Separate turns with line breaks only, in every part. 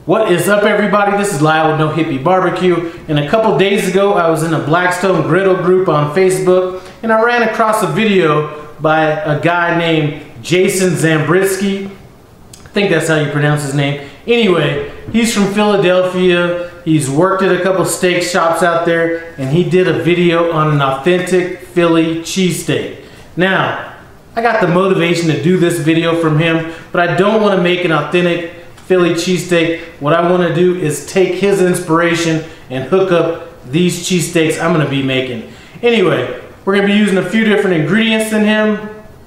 What is up, everybody? This is Lyle with No Hippie Barbecue, and a couple days ago I was in a Blackstone Griddle group on Facebook, and I ran across a video by a guy named Jason Zambritsky. I think that's how you pronounce his name. Anyway, he's from Philadelphia. He's worked at a couple steak shops out there, and he did a video on an authentic Philly cheesesteak. Now, I got the motivation to do this video from him, but I don't want to make an authentic Philly cheesesteak. What I want to do is take his inspiration and hook up these cheesesteaks I'm going to be making. Anyway, we're going to be using a few different ingredients than him,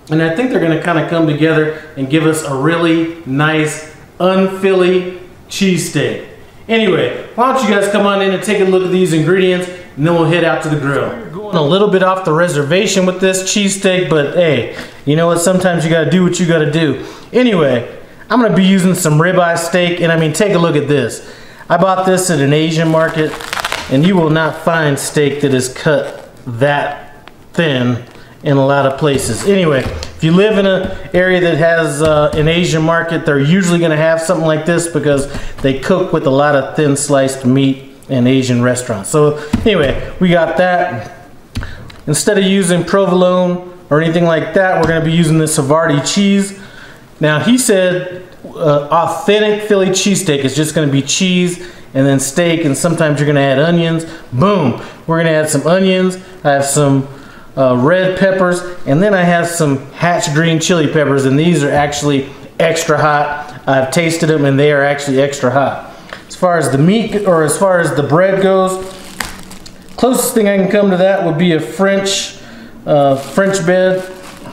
and I think they're going to kind of come together and give us a really nice un-Philly cheesesteak. Anyway, why don't you guys come on in and take a look at these ingredients, and then we'll head out to the grill. We're going a little bit off the reservation with this cheesesteak, but hey, you know what? Sometimes you got to do what you got to do. Anyway, I'm going to be using some ribeye steak, and I mean, take a look at this. I bought this at an Asian market, and you will not find steak that is cut that thin in a lot of places. Anyway, if you live in an area that has an Asian market, they're usually going to have something like this because they cook with a lot of thin sliced meat in Asian restaurants. So anyway, we got that. Instead of using provolone or anything like that, we're going to be using this Hvarti cheese. Now, he said authentic Philly cheesesteak is just going to be cheese and then steak, and sometimes you're going to add onions. Boom! We're going to add some onions. I have some red peppers, and then I have some hatch green chili peppers, and these are actually extra hot. I've tasted them, and they are actually extra hot. As far as the meat, or as far as the bread goes, closest thing I can come to that would be a French bread,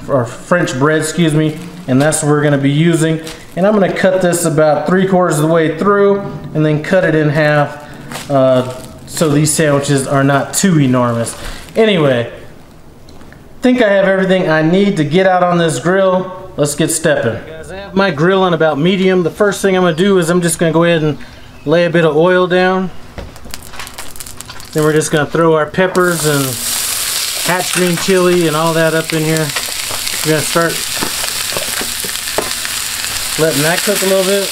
or French bread, excuse me. And that's what we're going to be using. And I'm going to cut this about 3/4 of the way through and then cut it in half so these sandwiches are not too enormous. Anyway, I think I have everything I need to get out on this grill. Let's get stepping. Guys, I have my grill on about medium. The first thing I'm going to do is I'm just going to go ahead and lay a bit of oil down. Then we're just going to throw our peppers and hatch green chili and all that up in here. We're going to start letting that cook a little bit.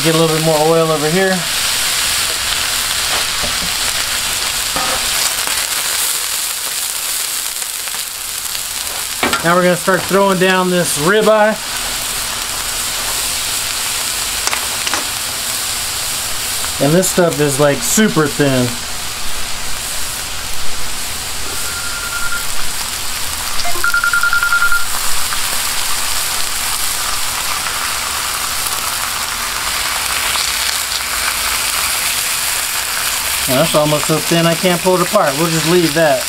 Get a little bit more oil over here. Now we're going to start throwing down this ribeye. And this stuff is like super thin. Now that's almost so thin I can't pull it apart. We'll just leave that.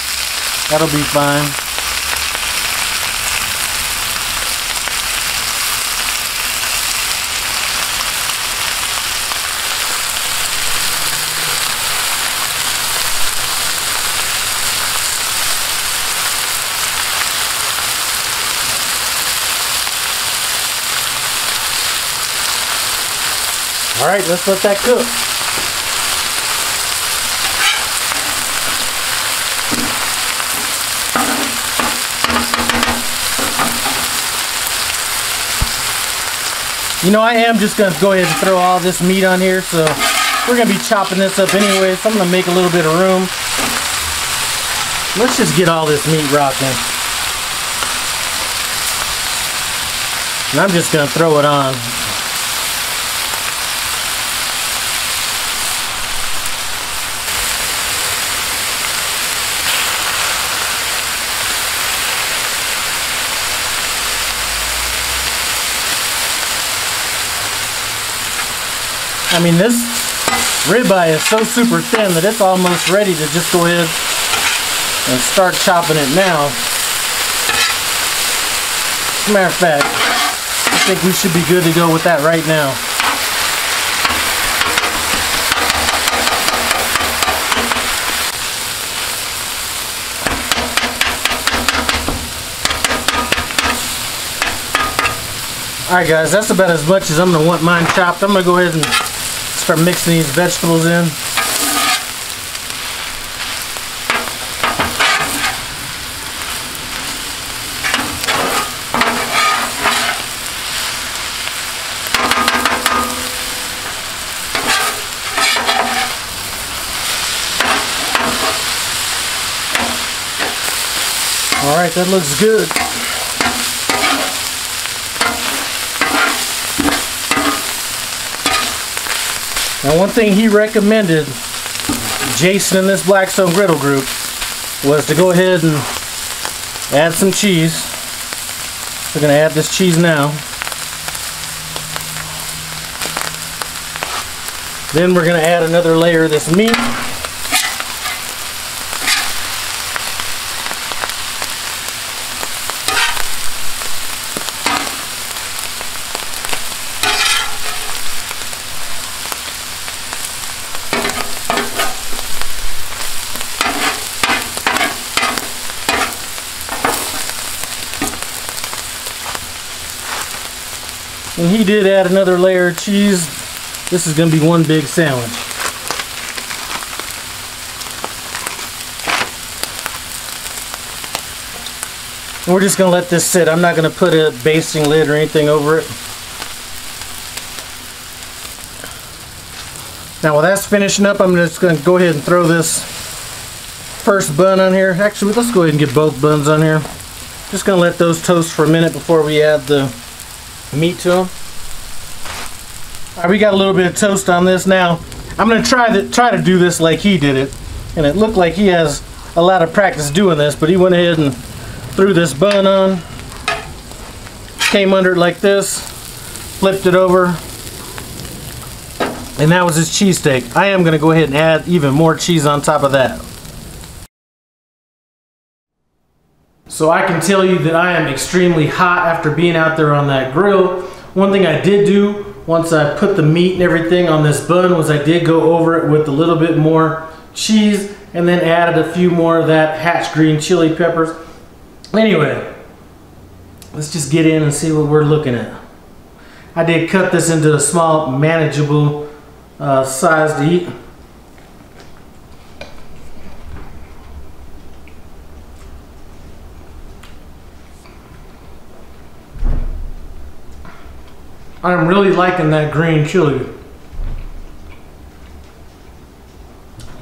That'll be fine. All right, let's let that cook. You know, I am just going to go ahead and throw all this meat on here, so we're going to be chopping this up anyway, so I'm going to make a little bit of room. Let's just get all this meat rocking. And I'm just going to throw it on. I mean, this ribeye is so super thin that it's almost ready to just go ahead and start chopping it now. As a matter of fact, I think we should be good to go with that right now. Alright guys, that's about as much as I'm going to want mine chopped. I'm going to go ahead and start mixing these vegetables in. All right, that looks good. Now, one thing he recommended, Jason in this Blackstone Griddle group, was to go ahead and add some cheese. We're going to add this cheese now. Then we're going to add another layer of this meat. And he did add another layer of cheese. This is going to be one big sandwich. And we're just going to let this sit. I'm not going to put a basting lid or anything over it. Now while that's finishing up, I'm just going to go ahead and throw this first bun on here. Actually, let's go ahead and get both buns on here. Just going to let those toast for a minute before we add the meat to them. Alright, we got a little bit of toast on this now. I'm going to try to do this like he did it. And it looked like he has a lot of practice doing this, but he went ahead and threw this bun on. Came under it like this. Flipped it over. And that was his cheesesteak. I am going to go ahead and add even more cheese on top of that. So I can tell you that I am extremely hot after being out there on that grill. One thing I did do once I put the meat and everything on this bun was I did go over it with a little bit more cheese and then added a few more of that hatch green chili peppers. Anyway, let's just get in and see what we're looking at. I did cut this into a small manageable size to eat. I'm really liking that green chili.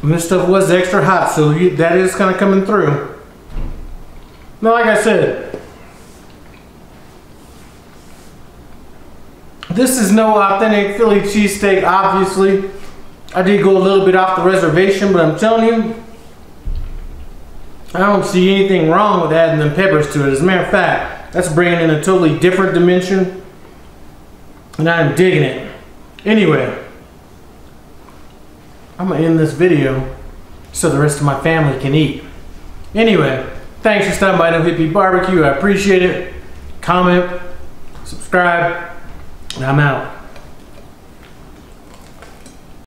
And this stuff was extra hot, so that is kind of coming through. Now, like I said, this is no authentic Philly cheesesteak, obviously. I did go a little bit off the reservation, but I'm telling you, I don't see anything wrong with adding them peppers to it. As a matter of fact, that's bringing in a totally different dimension. And I'm digging it. Anyway, I'm going to end this video so the rest of my family can eat. Anyway, thanks for stopping by No Hippie Barbecue. I appreciate it. Comment, subscribe, and I'm out.